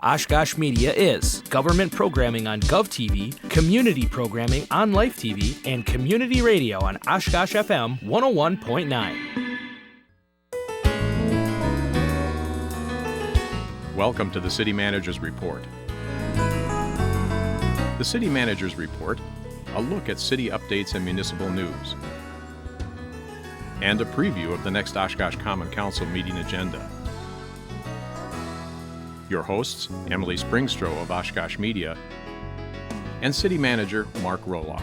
Oshkosh Media is government programming on GovTV, community programming on Life TV, and community radio on Oshkosh FM 101.9. Welcome to the City Manager's Report. The City Manager's Report, a look at city updates and municipal news, and a preview of the next Oshkosh Common Council meeting agenda. Your hosts, Emily Springstrow of Oshkosh Media and City Manager Mark Roloff.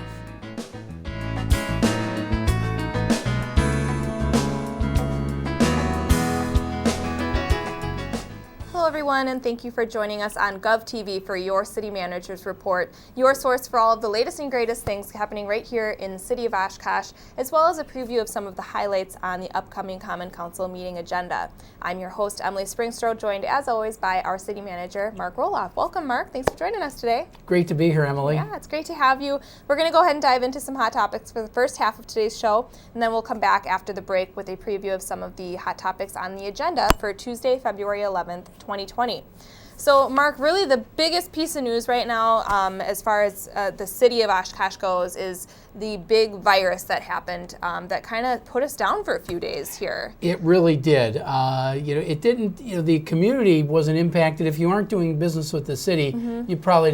Hello everyone, and thank you for joining us on GovTV for your City Manager's Report, your source for all of the latest and greatest things happening right here in the City of Oshkosh, as well as a preview of some of the highlights on the upcoming Common Council meeting agenda. I'm your host, Emily Springstrow, joined as always by our City Manager, Mark Roloff. Welcome, Mark. Thanks for joining us today. Great to be here, Emily. Yeah, it's great to have you. We're going to go ahead and dive into some hot topics for the first half of today's show, and then we'll come back after the break with a preview of some of the hot topics on the agenda for Tuesday, February 11th, 2020. So, Mark, really the biggest piece of news right now as far as the city of Oshkosh goes is the big virus that happened that kind of put us down for a few days here. It really did. It didn't, the community wasn't impacted. If you aren't doing business with the city, you probably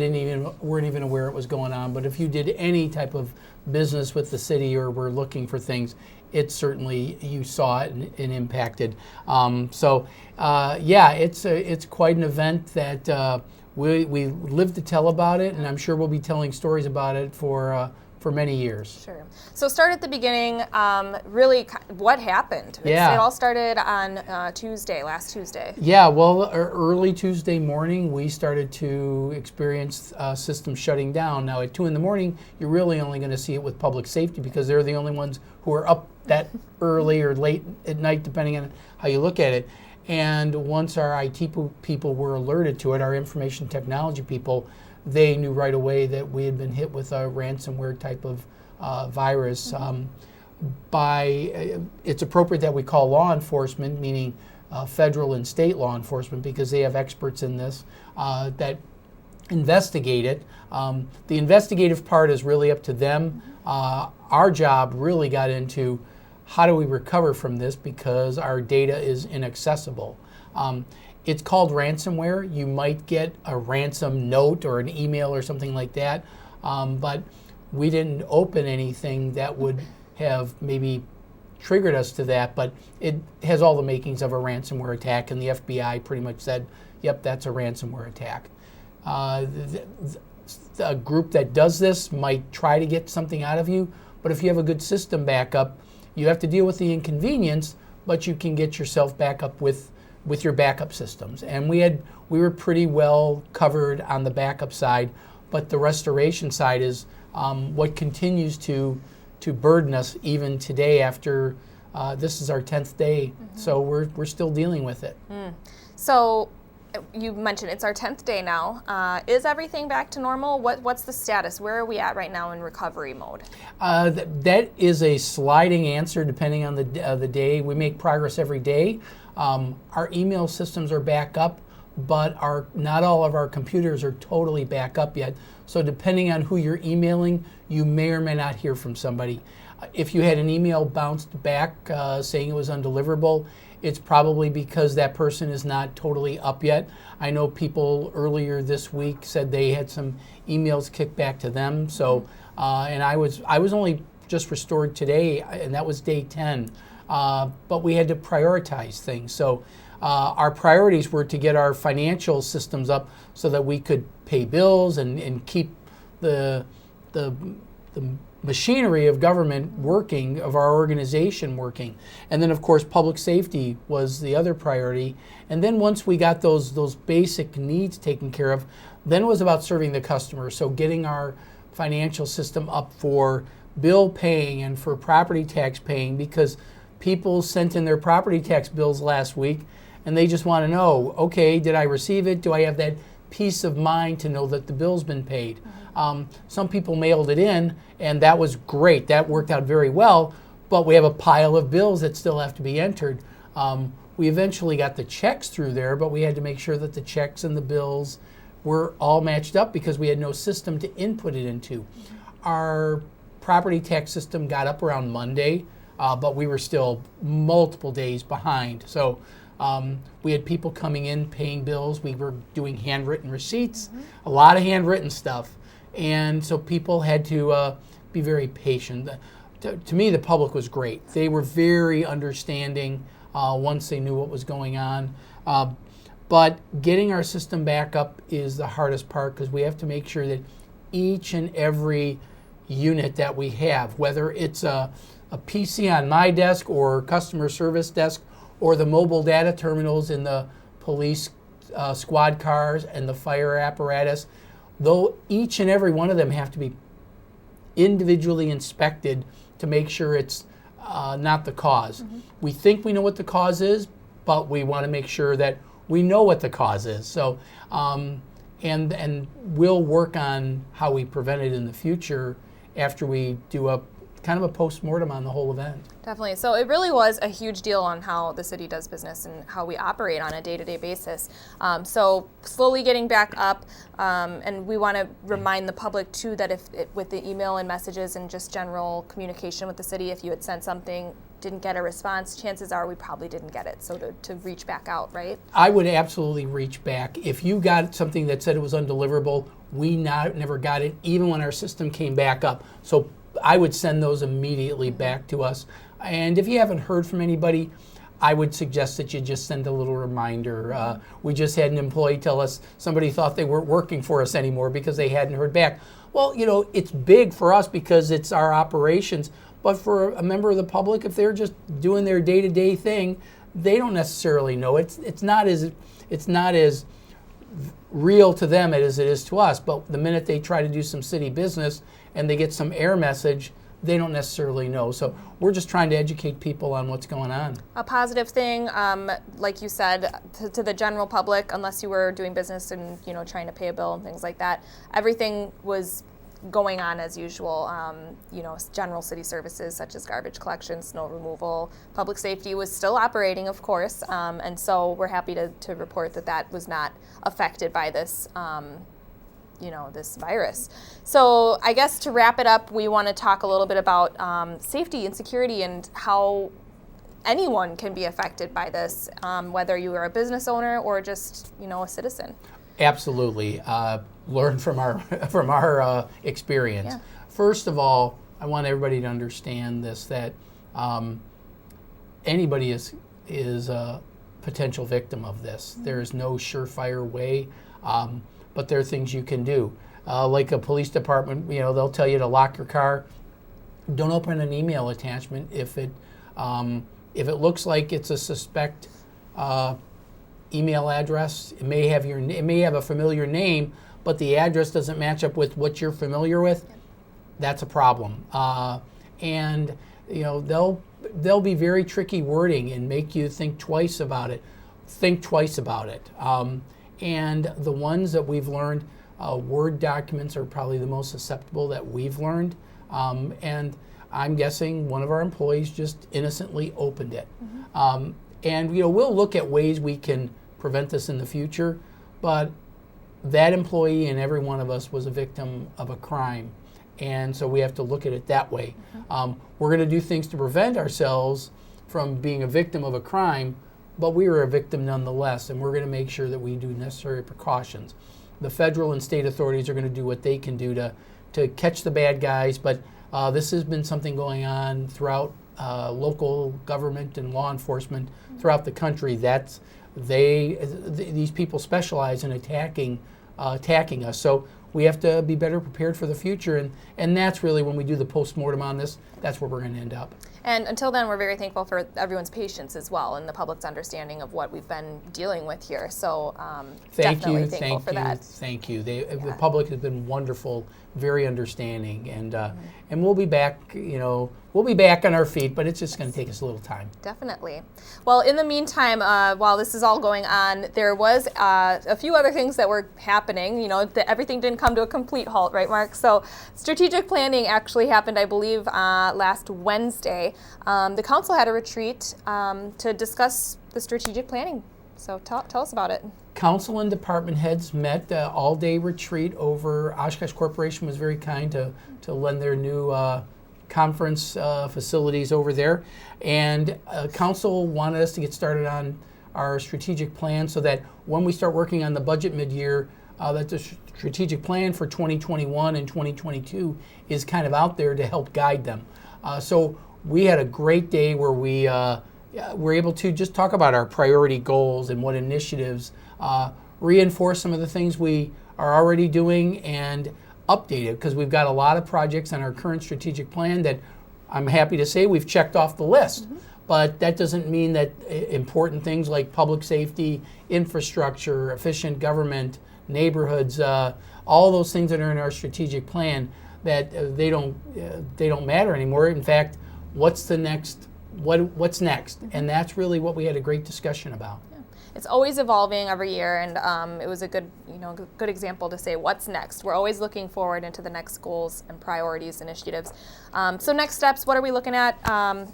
weren't even aware it was going on. But if you did any type of business with the city or were looking for things, it certainly, you saw it and impacted. It's quite an event that we live to tell about it, and I'm sure we'll be telling stories about it for many years. Sure. So start at the beginning, really what happened? It all started on last Tuesday. Yeah, well, early Tuesday morning, we started to experience systems shutting down. Now at 2 in the morning, you're really only going to see it with public safety because they're the only ones who are up that early or late at night, depending on how you look at it. And once our IT people were alerted to it, our information technology people, they knew right away that we had been hit with a ransomware type of virus. It's appropriate that we call law enforcement, meaning federal and state law enforcement, because they have experts in this that investigate it. The investigative part is really up to them. Our job really got into how do we recover from this because our data is inaccessible. It's called ransomware. You might get a ransom note or an email or something like that, but we didn't open anything that would have maybe triggered us to that, but it has all the makings of a ransomware attack, and the FBI pretty much said, yep, that's a ransomware attack. The group that does this might try to get something out of you, but if you have a good system backup, you have to deal with the inconvenience, but you can get yourself back up with your backup systems. And we were pretty well covered on the backup side, but the restoration side is what continues to burden us even today after this is our 10th day. So we're still dealing with it. So you mentioned it's our 10th day now. Is everything back to normal? What's the status? Where are we at right now in recovery mode? That is a sliding answer depending on the day. We make progress every day. Our email systems are back up, but not all of our computers are totally back up yet. So depending on who you're emailing, you may or may not hear from somebody. If you had an email bounced back saying it was undeliverable, it's probably because that person is not totally up yet. I know people earlier this week said they had some emails kicked back to them. So, and I was only just restored today, and that was day 10. But we had to prioritize things. So our priorities were to get our financial systems up so that we could pay bills and keep the machinery of government working, of our organization working. And then, of course, public safety was the other priority. And then once we got those basic needs taken care of, then it was about serving the customer. So getting our financial system up for bill paying and for property tax paying, because people sent in their property tax bills last week and they just want to know, okay, did I receive it? Do I have that peace of mind to know that the bill's been paid? Some people mailed it in, and that was great. That worked out very well, but we have a pile of bills that still have to be entered. We eventually got the checks through there, but we had to make sure that the checks and the bills were all matched up because we had no system to input it into. Our property tax system got up around Monday, but we were still multiple days behind. So we had people coming in paying bills. We were doing handwritten receipts, a lot of handwritten stuff. And so people had to be very patient. To me, the public was great. They were very understanding once they knew what was going on. But getting our system back up is the hardest part because we have to make sure that each and every unit that we have, whether it's a PC on my desk or customer service desk or the mobile data terminals in the police squad cars and the fire apparatus, though each and every one of them have to be individually inspected to make sure it's not the cause. We think we know what the cause is, but we want to make sure that we know what the cause is. So, and we'll work on how we prevent it in the future after we do a kind of a post-mortem on the whole event. Definitely. So it really was a huge deal on how the city does business and how we operate on a day-to-day basis. So slowly getting back up, and we want to remind the public too that with the email and messages and just general communication with the city, if you had sent something, didn't get a response, chances are we probably didn't get it. So to reach back out, right? I would absolutely reach back. If you got something that said it was undeliverable, we never got it, even when our system came back up. So I would send those immediately back to us. And if you haven't heard from anybody, I would suggest that you just send a little reminder. We just had an employee tell us somebody thought they weren't working for us anymore because they hadn't heard back. Well, you know, it's big for us because it's our operations, but for a member of the public, if they're just doing their day-to-day thing, they don't necessarily know. It's not as real to them as it is to us, but the minute they try to do some city business and they get some error message, they don't necessarily know. So we're just trying to educate people on what's going on. A positive thing, like you said, to the general public, unless you were doing business and trying to pay a bill and things like that, everything was going on as usual. General city services such as garbage collection, snow removal, public safety was still operating, of course, and so we're happy to report that was not affected by this this virus. So I guess to wrap it up, we want to talk a little bit about safety and security and how anyone can be affected by this, whether you are a business owner or just a citizen. Absolutely. Learn from our experience. Yeah. First of all, I want everybody to understand this, that anybody is a potential victim of this. There is no surefire way, but there are things you can do. Like a police department, they'll tell you to lock your car. Don't open an email attachment if it looks like it's a suspect email address. It may have a familiar name, but the address doesn't match up with what you're familiar with. That's a problem. And they'll be very tricky wording and make you think twice about it. And the ones that we've learned, Word documents are probably the most susceptible that we've learned. And I'm guessing one of our employees just innocently opened it. And we'll look at ways we can prevent this in the future, but that employee and every one of us was a victim of a crime. And so we have to look at it that way. We're going to do things to prevent ourselves from being a victim of a crime, but we were a victim nonetheless, and we're going to make sure that we do necessary precautions. The federal and state authorities are going to do what they can do to catch the bad guys, but this has been something going on throughout local government and law enforcement throughout the country. These people specialize in attacking us. So we have to be better prepared for the future, and that's really when we do the post-mortem on this, that's where we're going to end up. And until then, we're very thankful for everyone's patience as well and the public's understanding of what we've been dealing with here. So definitely thankful for that. Thank you. The public has been wonderful, very understanding, and we'll be back, we'll be back on our feet, but it's just going to take us a little time. Definitely. Well, in the meantime, while this is all going on, there was a few other things that were happening. You know, everything didn't come to a complete halt, right, Mark? So strategic planning actually happened, I believe, last Wednesday. The council had a retreat to discuss the strategic planning. So tell us about it. Council and department heads met all-day retreat over. Oshkosh Corporation was very kind to lend their new conference facilities over there. And council wanted us to get started on our strategic plan so that when we start working on the budget mid-year, that the strategic plan for 2021 and 2022 is kind of out there to help guide them. So we had a great day where we were able to just talk about our priority goals and what initiatives, reinforce some of the things we are already doing, and update it, because we've got a lot of projects on our current strategic plan that I'm happy to say we've checked off the list. But that doesn't mean that important things like public safety, infrastructure, efficient government, neighborhoods, all those things that are in our strategic plan, that they don't matter anymore. In fact, what's next? And that's really what we had a great discussion about. It's always evolving every year, and it was a good example to say what's next. We're always looking forward into the next goals and priorities, initiatives. So next steps, what are we looking at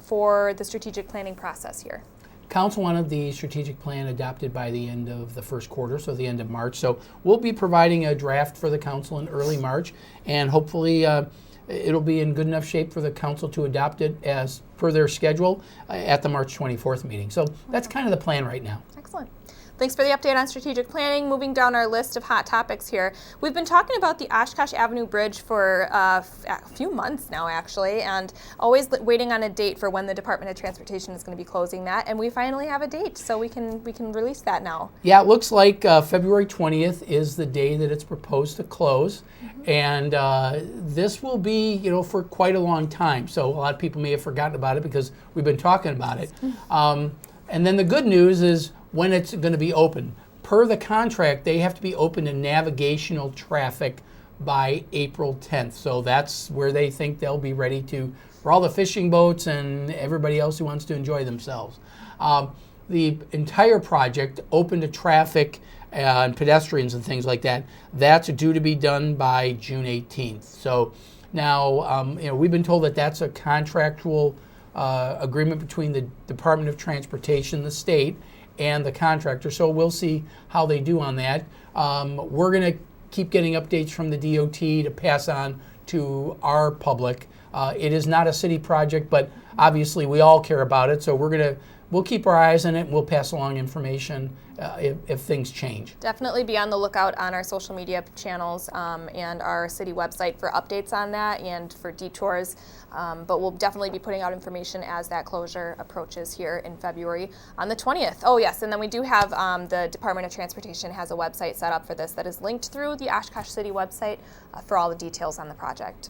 for the strategic planning process here? Council wanted the strategic plan adopted by the end of the first quarter, so the end of March. So we'll be providing a draft for the council in early March, and hopefully it'll be in good enough shape for the council to adopt it as per their schedule at the March 24th meeting. So that's kind of the plan right now. Excellent. Thanks for the update on strategic planning. Moving down our list of hot topics here. We've been talking about the Oshkosh Avenue Bridge for a few months now, actually, and always waiting on a date for when the Department of Transportation is going to be closing that. And we finally have a date, so we can release that now. Yeah, it looks like February 20th is the day that it's proposed to close. And this will be, for quite a long time. So a lot of people may have forgotten about it because we've been talking about it. And then the good news is when it's going to be open. Per the contract, they have to be open to navigational traffic by April 10th. So that's where they think they'll be ready for all the fishing boats and everybody else who wants to enjoy themselves. The entire project, open to traffic and pedestrians and things like that, that's due to be done by June 18th. So now, we've been told that that's a contractual agreement between the Department of Transportation, the state, and the contractor. So we'll see how they do on that. We're going to keep getting updates from the DOT to pass on to our public. It is not a city project, but obviously we all care about it. So we'll keep our eyes on it, and we'll pass along information if things change. Definitely be on the lookout on our social media channels and our city website for updates on that and for detours. But we'll definitely be putting out information as that closure approaches here in February on the 20th. Oh yes, and then we do have the Department of Transportation has a website set up for this that is linked through the Oshkosh City website for all the details on the project.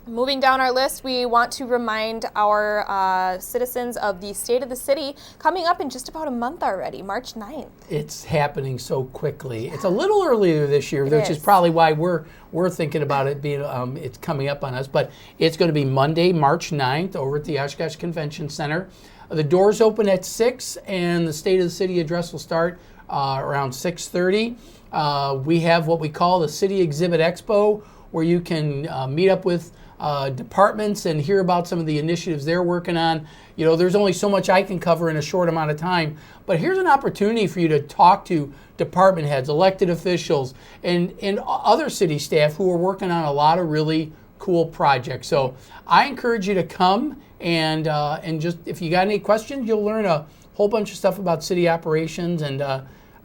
Moving down our list, we want to remind our citizens of the State of the City coming up in just about a month already, March 9th. It's happening so quickly. It's a little earlier this year, which is probably why we're thinking about it being it's coming up on us. But it's going to be Monday, March 9th, over at the Oshkosh Convention Center. The doors open at 6, and the State of the City address will start around 6:30. We have what we call the City Exhibit Expo, where you can meet up with departments and hear about some of the initiatives they're working on. There's only so much I can cover in a short amount of time, but here's an opportunity for you to talk to department heads, elected officials, and other city staff who are working on a lot of really cool projects. So I encourage you to come and just, if you got any questions, you'll learn a whole bunch of stuff about city operations, and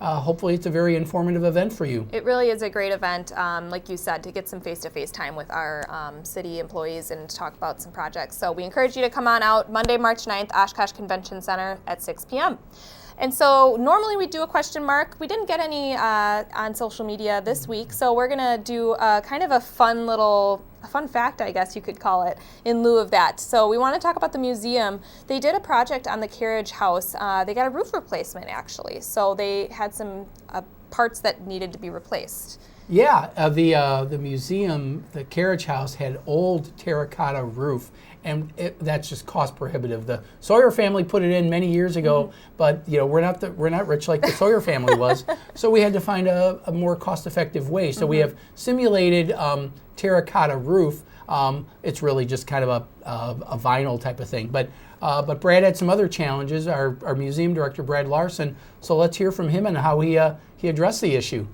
hopefully it's a very informative event for you. It really is a great event, like you said, to get some face-to-face time with our city employees and talk about some projects. So we encourage you to come on out Monday, March 9th, Oshkosh Convention Center at 6 p.m. And so normally we do a question mark. We didn't get any on social media this week, so we're going to do kind of a fun fact, I guess you could call it, in lieu of that. So we want to talk about the museum. They did a project on the carriage house. They got a roof replacement, actually. So they had some parts that needed to be replaced. Yeah, the museum, the carriage house had old terracotta roof, and that's just cost prohibitive. The Sawyer family put it in many years ago, but we're not rich like the Sawyer family was, so we had to find a more cost-effective way. So we have simulated terracotta roof. It's really just kind of a vinyl type of thing, but Brad had some other challenges. Our museum director, Brad Larson. So let's hear from him and how he addressed the issue.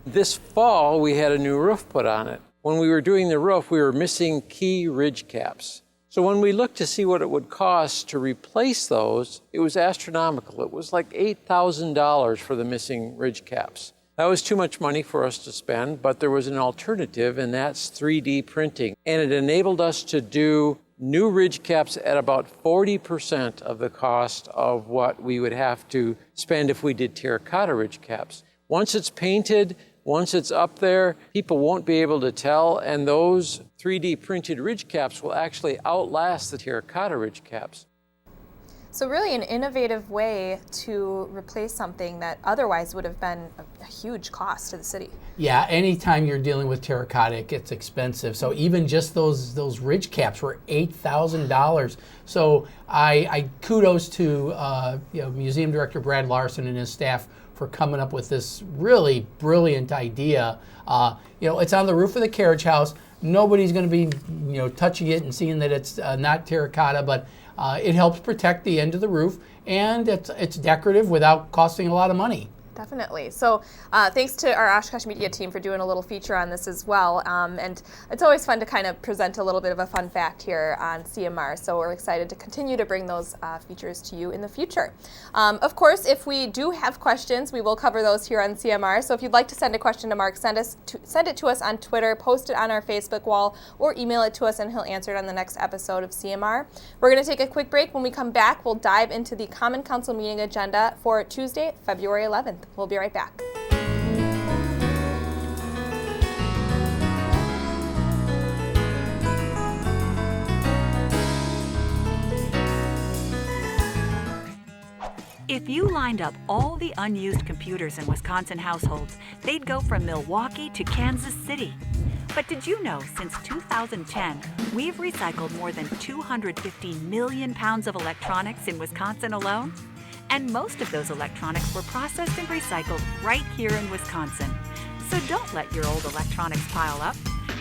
This fall, we had a new roof put on it. When we were doing the roof, we were missing key ridge caps. So when we looked to see what it would cost to replace those, it was astronomical. It was like $8,000 for the missing ridge caps. That was too much money for us to spend, but there was an alternative, and that's 3D printing. And it enabled us to do new ridge caps at about 40% of the cost of what we would have to spend if we did terracotta ridge caps. Once it's painted, once it's up there, people won't be able to tell, and those 3D printed ridge caps will actually outlast the terracotta ridge caps. So really an innovative way to replace something that otherwise would have been a huge cost to the city. Yeah, anytime you're dealing with terracotta, it gets expensive. So even just those ridge caps were $8,000. So I kudos to Museum Director Brad Larson and his staff for coming up with this really brilliant idea. It's on the roof of the carriage house. Nobody's going to be touching it and seeing that it's not terracotta, but it helps protect the end of the roof, and it's decorative without costing a lot of money. Definitely. So thanks to our Oshkosh Media team for doing a little feature on this as well. And it's always fun to kind of present a little bit of a fun fact here on CMR. So we're excited to continue to bring those features to you in the future. Of course, if we do have questions, we will cover those here on CMR. So if you'd like to send a question to Mark, send it to us on Twitter, post it on our Facebook wall, or email it to us, and he'll answer it on the next episode of CMR. We're going to take a quick break. When we come back, we'll dive into the Common Council meeting agenda for Tuesday, February 11th. We'll be right back. If you lined up all the unused computers in Wisconsin households, they'd go from Milwaukee to Kansas City. But did you know since 2010, we've recycled more than 250 million pounds of electronics in Wisconsin alone? And most of those electronics were processed and recycled right here in Wisconsin. So don't let your old electronics pile up.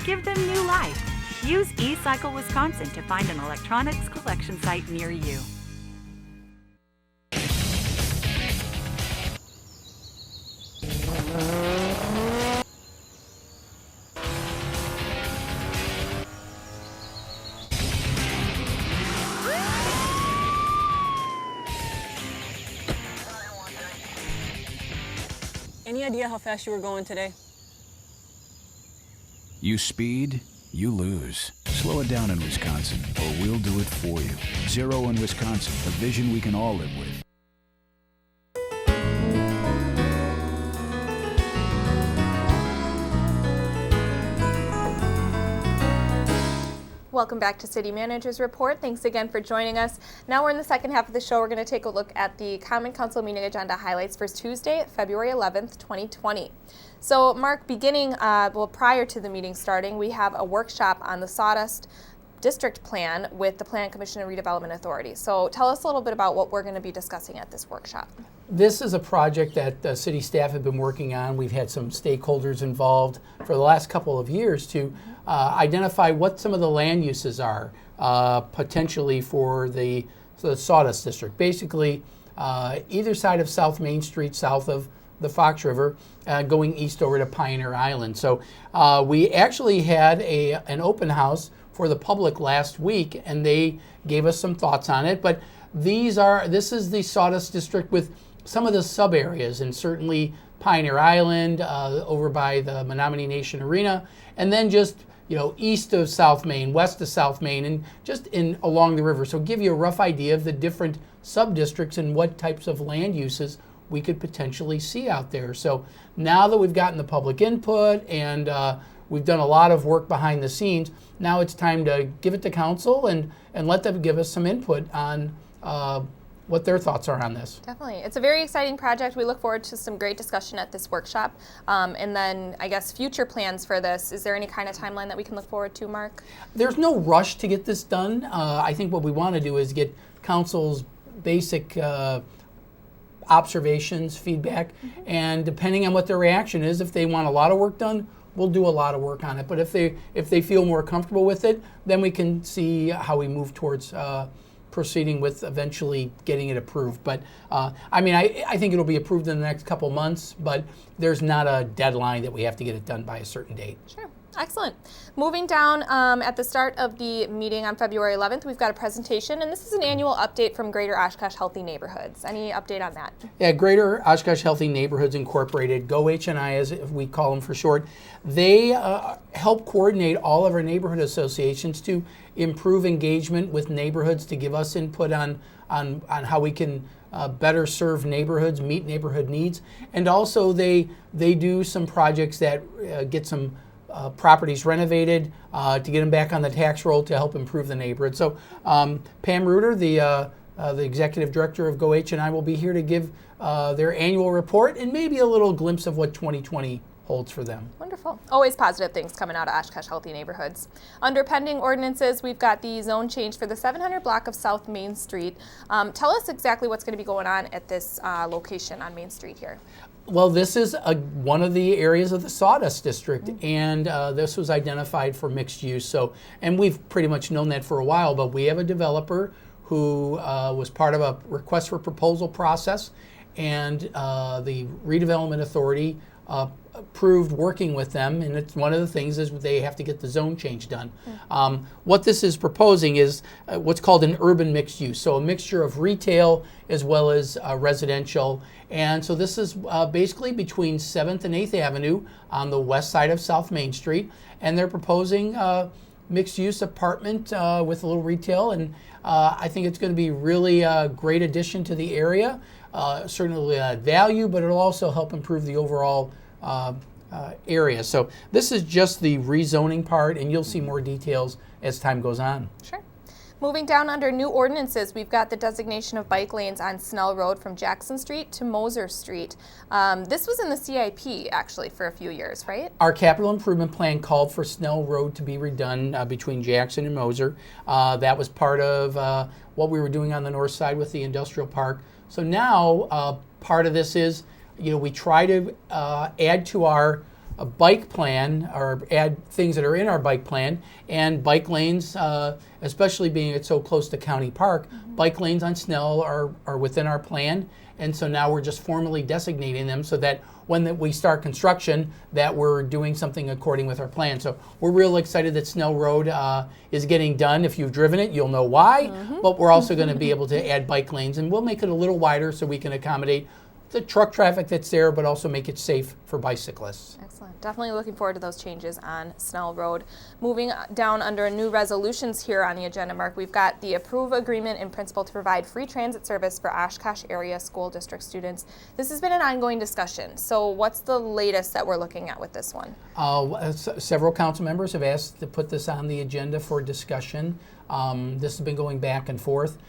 Give them new life. Use eCycle Wisconsin to find an electronics collection site near you. Any idea how fast you were going today? You speed, you lose. Slow it down in Wisconsin, or we'll do it for you. Zero in Wisconsin, a vision we can all live with. Welcome back to City Manager's Report. Thanks again for joining us. Now we're in the second half of the show. We're going to take a look at the Common Council meeting agenda highlights for Tuesday, February 11th, 2020. So, Mark, prior to the meeting starting, we have a workshop on the Sawdust District Plan with the Plan Commission and Redevelopment Authority. So tell us a little bit about what we're going to be discussing at this workshop. This is a project that the city staff have been working on. We've had some stakeholders involved for the last couple of years to identify what some of the land uses are potentially for the Sawdust District. Basically, either side of South Main Street, south of the Fox River, going east over to Pioneer Island. So we actually had an open house for the public last week, and they gave us some thoughts on it. But this is the Sawdust District with some of the sub areas, and certainly Pioneer Island over by the Menominee Nation Arena, and then just east of South Main, west of South Main, and just along the river. So give you a rough idea of the different sub districts and what types of land uses we could potentially see out there. So now that we've gotten the public input and we've done a lot of work behind the scenes, now it's time to give it to council and let them give us some input on what their thoughts are on this. Definitely. It's a very exciting project. We look forward to some great discussion at this workshop. And then, I guess, future plans for this. Is there any kind of timeline that we can look forward to, Mark? There's no rush to get this done. I think what we want to do is get council's basic observations, feedback, and depending on what their reaction is, if they want a lot of work done, we'll do a lot of work on it. But if they feel more comfortable with it, then we can see how we move towards proceeding with eventually getting it approved. But I think it'll be approved in the next couple months, but there's not a deadline that we have to get it done by a certain date. Sure. Excellent. Moving down at the start of the meeting on February 11th, we've got a presentation, and this is an annual update from Greater Oshkosh Healthy Neighborhoods. Any update on that? Yeah, Greater Oshkosh Healthy Neighborhoods Incorporated, GOHNI as we call them for short, they help coordinate all of our neighborhood associations to improve engagement with neighborhoods, to give us input on how we can better serve neighborhoods, meet neighborhood needs, and also they do some projects that get some properties renovated to get them back on the tax roll to help improve the neighborhood. So Pam Reuter, the executive director of GOHNI, will be here to give their annual report and maybe a little glimpse of what 2020 holds for them. Wonderful. Always positive things coming out of Oshkosh Healthy Neighborhoods. Under pending ordinances, we've got the zone change for the 700 block of South Main Street. Tell us exactly what's going to be going on at this location on Main Street here. Well, this is one of the areas of the Sawdust District, and this was identified for mixed use. So, and we've pretty much known that for a while, but we have a developer who was part of a request for proposal process, and the redevelopment authority approved working with them, and it's one of the things is they have to get the zone change done. What this is proposing is what's called an urban mixed use, so a mixture of retail as well as residential. And so this is basically between 7th and 8th Avenue on the west side of South Main Street, and they're proposing mixed use apartment with a little retail, and I think it's going to be really a great addition to the area. Certainly add value, but it'll also help improve the overall area. So this is just the rezoning part, and you'll see more details as time goes on. Sure. Moving down under new ordinances, we've got the designation of bike lanes on Snell Road from Jackson Street to Moser Street. This was in the CIP actually for a few years, right? Our capital improvement plan called for Snell Road to be redone between Jackson and Moser. That was part of what we were doing on the north side with the industrial park. So now part of this is, we try to add to our bike plan, or add things that are in our bike plan, and bike lanes, especially being it's so close to County Park, bike lanes on Snell are within our plan, and so now we're just formally designating them so that when we start construction, that we're doing something according with our plan. So we're real excited that Snell Road is getting done. If you've driven it, you'll know why, but we're also going to be able to add bike lanes, and we'll make it a little wider so we can accommodate the truck traffic that's there, but also make it safe for bicyclists. Excellent. Definitely looking forward to those changes on Snell Road. Moving down under new resolutions here on the agenda, Mark, we've got the approve agreement in principle to provide free transit service for Oshkosh area school district students. This has been an ongoing discussion. So what's the latest that we're looking at with this one? Several council members have asked to put this on the agenda for discussion. This has been going back and forth.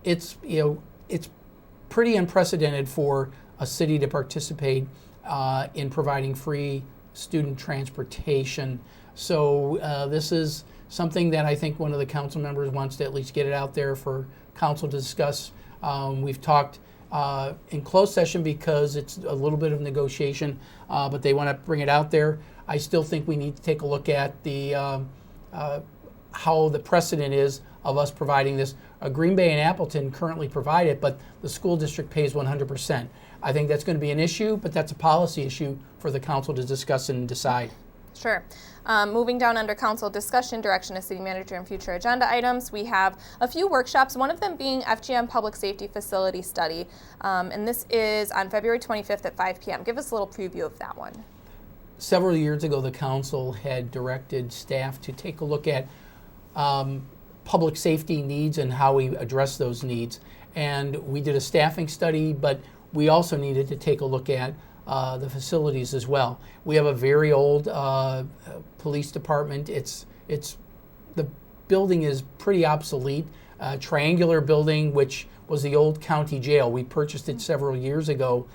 It's pretty unprecedented for a city to participate in providing free student transportation. So this is something that I think one of the council members wants to at least get it out there for council to discuss. We've talked in closed session because it's a little bit of negotiation, but they want to bring it out there. I still think we need to take a look at the how the precedent is of us providing this. Green Bay and Appleton currently provide it, but the school district pays 100%. I think that's going to be an issue, but that's a policy issue for the council to discuss and decide. Sure. Moving down under council discussion, direction to city manager and future agenda items, we have a few workshops, one of them being FGM Public Safety Facility Study, and this is on February 25th at 5 p.m. Give us a little preview of that one. Several years ago, the council had directed staff to take a look at public safety needs and how we address those needs. And we did a staffing study, but we also needed to take a look at the facilities as well. We have a very old police department. The building is pretty obsolete. triangular building, which was the old county jail. We purchased it several years ago.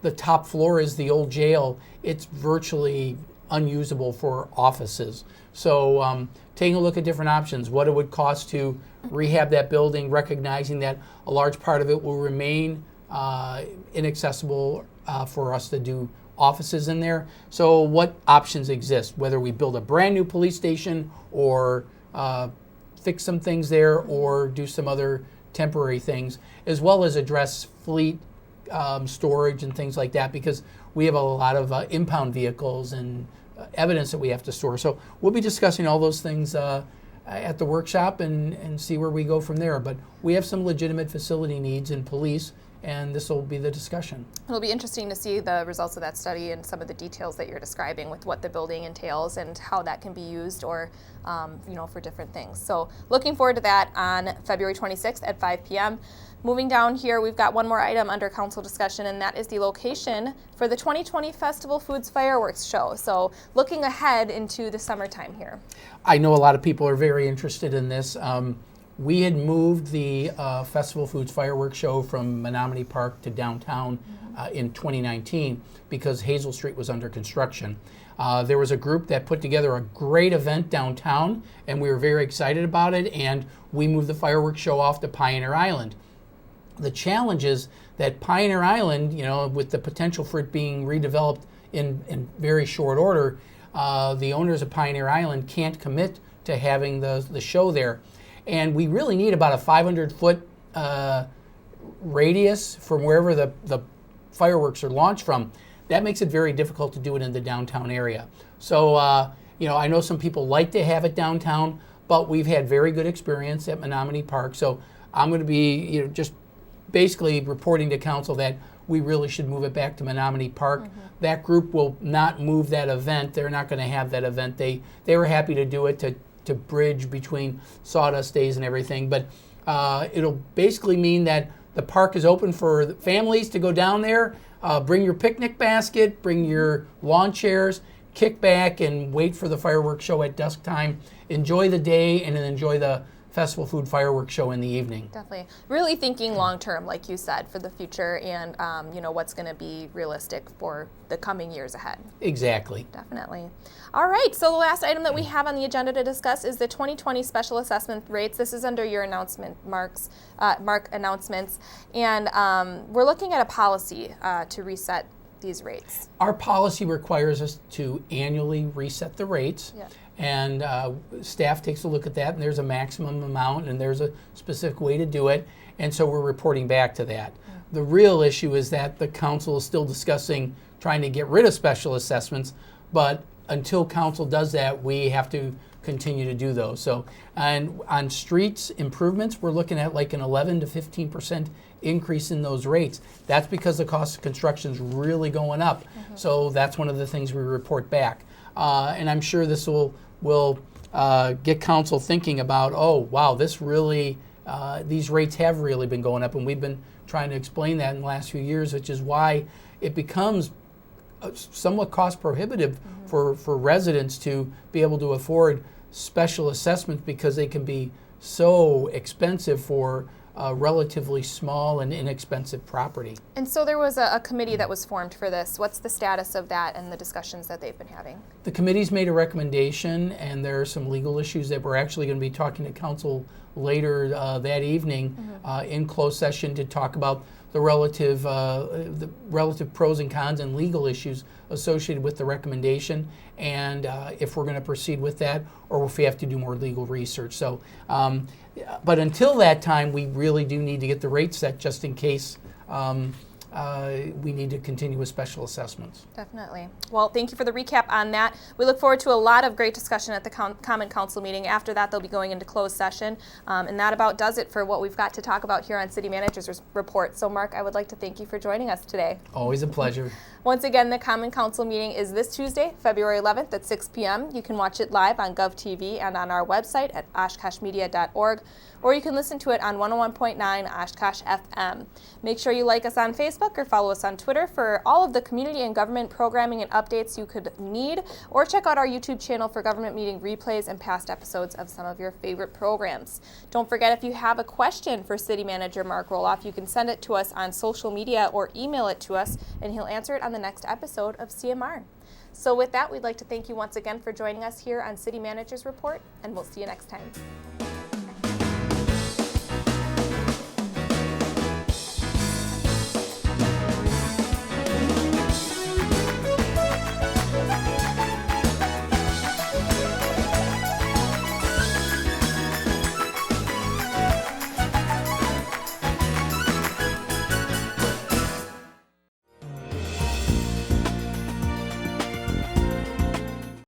The top floor is the old jail. It's virtually unusable for offices. So taking a look at different options, what it would cost to rehab that building, recognizing that a large part of it will remain inaccessible for us to do offices in there. So what options exist, whether we build a brand new police station or fix some things there or do some other temporary things, as well as address fleet storage and things like that, because we have a lot of impound vehicles and evidence that we have to store. So we'll be discussing all those things at the workshop and see where we go from there. But we have some legitimate facility needs in police, and this will be the discussion. It'll be interesting to see the results of that study and some of the details that you're describing with what the building entails and how that can be used or for different things. So looking forward to that on February 26th at 5 p.m. Moving down here, we've got one more item under council discussion, and that is the location for the 2020 Festival Foods Fireworks Show. So looking ahead into the summertime here. I know a lot of people are very interested in this. We had moved the Festival Foods Fireworks Show from Menominee Park to downtown in 2019 because Hazel Street was under construction. There was a group that put together a great event downtown, and we were very excited about it, and we moved the fireworks show off to Pioneer Island. The challenge is that Pioneer Island, with the potential for it being redeveloped in very short order, the owners of Pioneer Island can't commit to having the show there. And we really need about a 500-foot radius from wherever the fireworks are launched from. That makes it very difficult to do it in the downtown area. So, I know some people like to have it downtown, but we've had very good experience at Menominee Park. So I'm going to be, just basically reporting to council that we really should move it back to Menominee Park. That group will not move that event. They're not going to have that event. They were happy to do it to bridge between Sawdust Days and everything, but it'll basically mean that the park is open for families to go down there, bring your picnic basket, bring your lawn chairs, kick back and wait for the fireworks show at dusk time, enjoy the day, and then enjoy the Festival Food Fireworks Show in the evening. Definitely. Really thinking long term, like you said, for the future and what's going to be realistic for the coming years ahead. Exactly. Definitely. All right, so the last item that we have on the agenda to discuss is the 2020 special assessment rates. This is under your announcement, Mark announcements, and we're looking at a policy to reset these rates. Our policy requires us to annually reset the rates. Yeah. And staff takes a look at that, and there's a maximum amount, and there's a specific way to do it, and so we're reporting back to that. The real issue is that the council is still discussing trying to get rid of special assessments, but until council does that, we have to continue to do those. So, and on streets improvements, we're looking at like an 11 to 15% increase in those rates. That's because the cost of construction is really going up. So that's one of the things we report back. And I'm sure this will get council thinking about, oh, wow, this really, these rates have really been going up, and we've been trying to explain that in the last few years, which is why it becomes somewhat cost prohibitive for residents to be able to afford special assessments because they can be so expensive for relatively small and inexpensive property. And so there was a committee that was formed for this. What's the status of that and the discussions that they've been having? The committee's made a recommendation, and there are some legal issues that we're actually going to be talking to council later that evening in closed session to talk about the relative pros and cons and legal issues associated with the recommendation, and if we're going to proceed with that or if we have to do more legal research. So, but until that time, we really do need to get the rate set just in case we need to continue with special assessments. Definitely. Well, thank you for the recap on that. We look forward to a lot of great discussion at the Common Council meeting. After that, they'll be going into closed session. And that about does it for what we've got to talk about here on City Manager's Report. So, Mark, I would like to thank you for joining us today. Always a pleasure. Once again, the Common Council meeting is this Tuesday, February 11th at 6 p.m. You can watch it live on GovTV and on our website at oshkoshmedia.org, or you can listen to it on 101.9 Oshkosh FM. Make sure you like us on Facebook Facebook or follow us on Twitter for all of the community and government programming and updates you could need, or check out our YouTube channel for government meeting replays and past episodes of some of your favorite programs. Don't forget, if you have a question for City Manager Mark Roloff, you can send it to us on social media or email it to us, and he'll answer it on the next episode of CMR. So with that, we'd like to thank you once again for joining us here on City Manager's Report, and we'll see you next time.